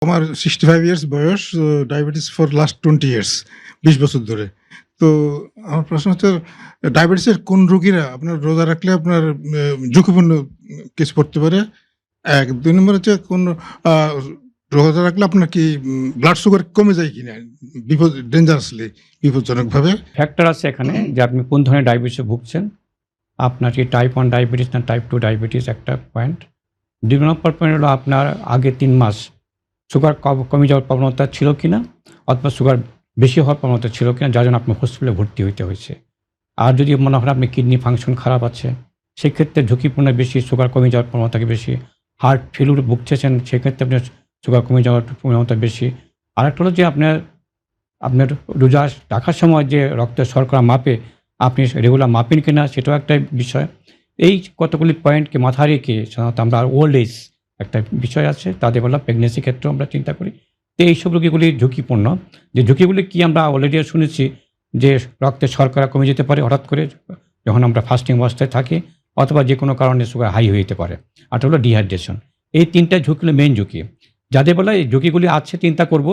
আমার 65 ইয়ার্স বয়স, diabetes for last 20 years, 20 বছর ধরে। তো আমার প্রশ্ন হচ্ছে ডায়াবেটিসের কোন রোগীরা আপনার রোজা রাখলে আপনার ঝুঁকিপূর্ণ কেস পড়তে পারে? ১, ২ নম্বর হচ্ছে কোন আ রোজা রাখলে আপনার কি ব্লাড সুগার কমে যায় কিনা ডেঞ্জারাসলি বিপজ্জনকভাবে? ফ্যাক্টর আছে এখানে যে আপনি কোন ধরনের ডায়াবেটিসে ভুগছেন। আপনার কি টাইপ 1 ডায়াবেটিস না টাইপ 2 ডায়াবেটিস, একটা পয়েন্ট। ২ নম্বর পয়েন্ট হলো আপনার আগে ৩ মাস সুগার কমে যাওয়ার প্রবণতা ছিল কিনা, অথবা সুগার বেশি হওয়ার প্রবণতা ছিল কিনা, যার জন্য আপনার হসপিটালে ভর্তি হইতে হয়েছে। আর যদি মনে হয় আপনি কিডনি ফাংশন খারাপ আছে, সেক্ষেত্রে ঝুঁকিপূর্ণ বেশি, সুগার কমে যাওয়ার প্রবণতা বেশি। হার্ট ফেলুর ভুগছেন, সেক্ষেত্রে আপনার সুগার কমে যাওয়ার প্রবণতা বেশি। আরেকটা হলো যে আপনার রোজা রাখার সময় যে রক্তের শর্করা মাপে আপনি রেগুলার মাপেন কিনা, সেটাও একটা বিষয়। এই কতগুলি পয়েন্টকে মাথায় রেখে সাধারণত আমরা ওল্ড এজ একটা বিষয় আছে, তাদের বলা প্রেগনেন্সি ক্ষেত্রেও আমরা চিন্তা করি। তো এইসব রোগীগুলি ঝুঁকিপূর্ণ। যে ঝুঁকিগুলি কি আমরা অলরেডি শুনেছি যে রক্তের শর্করা কমে যেতে পারে হঠাৎ করে যখন আমরা ফাস্টিং অবস্থায় থাকি, অথবা যে কোনো কারণে সুগার হাই হয়ে যেতে পারে। আর হলো ডিহাইড্রেশন। এই 3টা ঝুঁকি হলো মেইন ঝুঁকি। যাদের বলা এই ঝুঁকিগুলি আছে চিন্তা করব,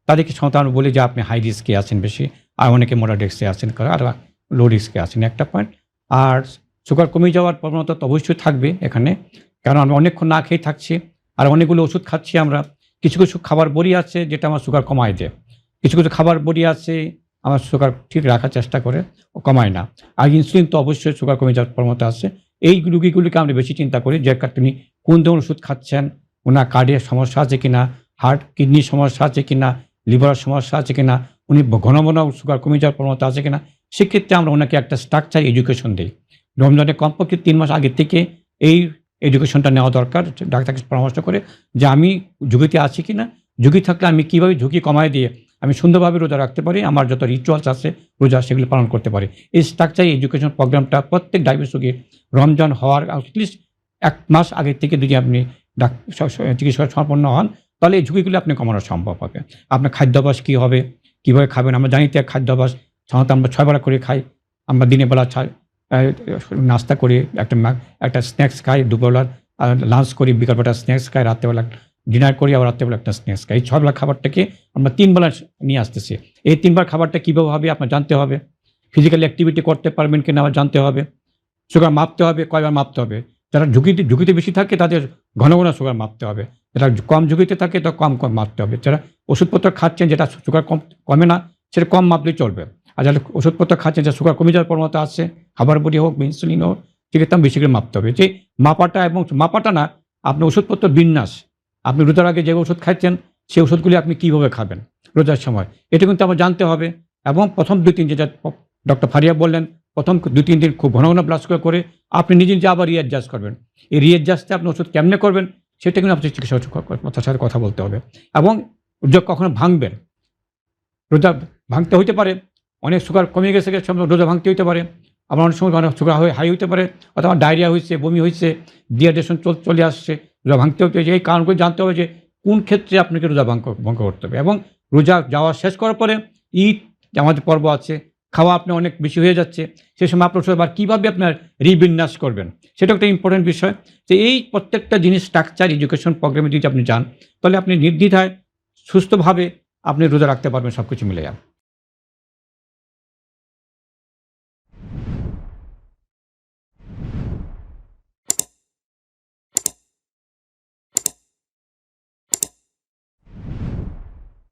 তাদেরকে সাধারণত আমরা বলি যে আপনি হাই রিস্কে আছেন বেশি, আর অনেকে মডারেট রিস্কে আছেন, আর লো রিস্কে আছেন, একটা পয়েন্ট। আর সুগার কমে যাওয়ার প্রবণতা তো অবশ্যই থাকবে এখানে, কারণ আমরা অনেকক্ষণ না খেয়ে থাকছি, আর অনেকগুলো ওষুধ খাচ্ছি আমরা। কিছু কিছু খাবার বড়ি আছে যেটা আমার সুগার কমায় দেয়, কিছু কিছু খাবার বড়ি আছে আমার সুগার ঠিক রাখার চেষ্টা করে, কমায় না। আর ইনসুলিন তো অবশ্যই সুগার কমে যাওয়ার প্রবণতা আছে। এই রুগীগুলিকে আমরা বেশি চিন্তা করি যে তিনি কোন ধরনের ওষুধ খাচ্ছেন, ওনার কার্ডিয়াক সমস্যা আছে কিনা, হার্ট কিডনির সমস্যা আছে কিনা, লিভারের সমস্যা আছে কিনা, উনি ঘন ঘন সুগার কমে যাওয়ার প্রবণতা আছে কিনা। সেক্ষেত্রে আমরা ওনাকে একটা স্ট্রাকচার এডুকেশন দিই। রমজানে কমপক্ষে 3 মাস আগে থেকে এই এডুকেশনটা নেওয়া দরকার, ডাক্তারকে পরামর্শ করে যে আমি ঝুঁকিতে আছি কিনা, ঝুঁকি থাকলে আমি কীভাবে ঝুঁকি কমায় দিয়ে আমি সুন্দরভাবে রোজা রাখতে পারি, আমার যত রিচুয়ালস আছে রোজা সেগুলো পালন করতে পারি। এই স্ট্রাকচার এডুকেশন প্রোগ্রামটা প্রত্যেক ডায়াবেটিস রোগীর রমজান হওয়ার অ্যাটলিস্ট 1 মাস আগে থেকে যদি আপনি চিকিৎসা সম্পন্ন হন, তাহলে এই ঝুঁকিগুলো আপনি কমানো সম্ভব হবে। আপনার খাদ্যাভ্যাস কী হবে, কীভাবে খাবেন? আমরা জানি তো খাদ্যাভ্যাস সাধারণত আমরা 6 বেলা করে খাই। আমরা দিনের বেলা নাস্তা করি, একটা স্ন্যাক্স খাই, দুপুরবেলা লাঞ্চ করি, বিকালবেলা স্ন্যাক্স খাই, রাত্রেবেলা ডিনার করি, আবার রাত্রেবেলা একটা স্ন্যাক্স খাই। এই 6 বেলা খাবারটাকে আমরা 3 বেলা নিয়ে আসতেছি। এই 3 বার খাবারটা কীভাবে হবে আপনার জানতে হবে। ফিজিক্যাল অ্যাক্টিভিটি করতে পারবেন কিনা আবার জানতে হবে। সুগার মাপতে হবে, কয়বার মাপতে হবে। যারা ঝুঁকিতে বেশি থাকে তাদের ঘন ঘন সুগার মাপতে হবে। যারা কম ঝুঁকিতে থাকে তো কম মাপতে হবে। যারা ওষুধপত্র খাচ্ছেন যেটা সুগার কমে না, সেটা কম মাপলেই চলবে। আর যারা ওষুধপত্র খাচ্ছেন যে সুগার কমে যাওয়ার প্রবণতা আছে, খাবার বড়ি হোক, ইনসুলিন হোক, সেক্ষেত্রে বেশি করে মাপতে হবে। যে মাপাটা না, আপনার ওষুধপত্র বিন্যাস। আপনি রোজার আগে যে ওষুধ খাচ্ছেন সেই ওষুধগুলি আপনি কীভাবে খাবেন রোজার সময়, এটা কিন্তু আমার জানতে হবে। এবং প্রথম 2-3 যেটা ডক্টর ফারিয়া বললেন, প্রথম 2-3 দিন খুব ঘন ঘন ব্লাস করে আপনি নিজে নিজে আবার রিঅ্যাডজাস্ট করবেন। এই রিঅ্যাডজাস্টে আপনি ওষুধ কেমনে করবেন সেটা কিন্তু আপনি চিকিৎসকের সাথে কথা বলতে হবে। এবং কখনো ভাঙবেন, রোজা ভাঙতে হইতে পারে, অনেক সুগার কমে গেছে রোজা ভাঙতে হইতে পারে, আবার অনেক সময় অনেক সুগার হাই হইতে পারে, অথবা ডায়রিয়া হয়েছে, বমি হয়েছে, ডিহাইড্রেশন চলে আসছে, রোজা ভাঙতে হতে হয়েছে। এই কারণগুলো জানতে হবে যে কোন ক্ষেত্রে আপনাকে রোজা ভঙ্গ করতে হবে। এবং রোজা যাওয়া শেষ করার পরে ঈদ আমাদের পর্ব আছে, খাওয়া আপনার অনেক বেশি হয়ে যাচ্ছে, সেই সময় আপনার আবার কীভাবে আপনার রিবিন্যাস করবেন সেটা একটা ইম্পর্টেন্ট বিষয়। যে এই প্রত্যেকটা জিনিস স্ট্রাকচার এডুকেশন প্রোগ্রামে যদি আপনি যান, তাহলে আপনি নির্দ্বিধায় সুস্থভাবে আপনি রোজা রাখতে পারবেন সব কিছু মিলে যান।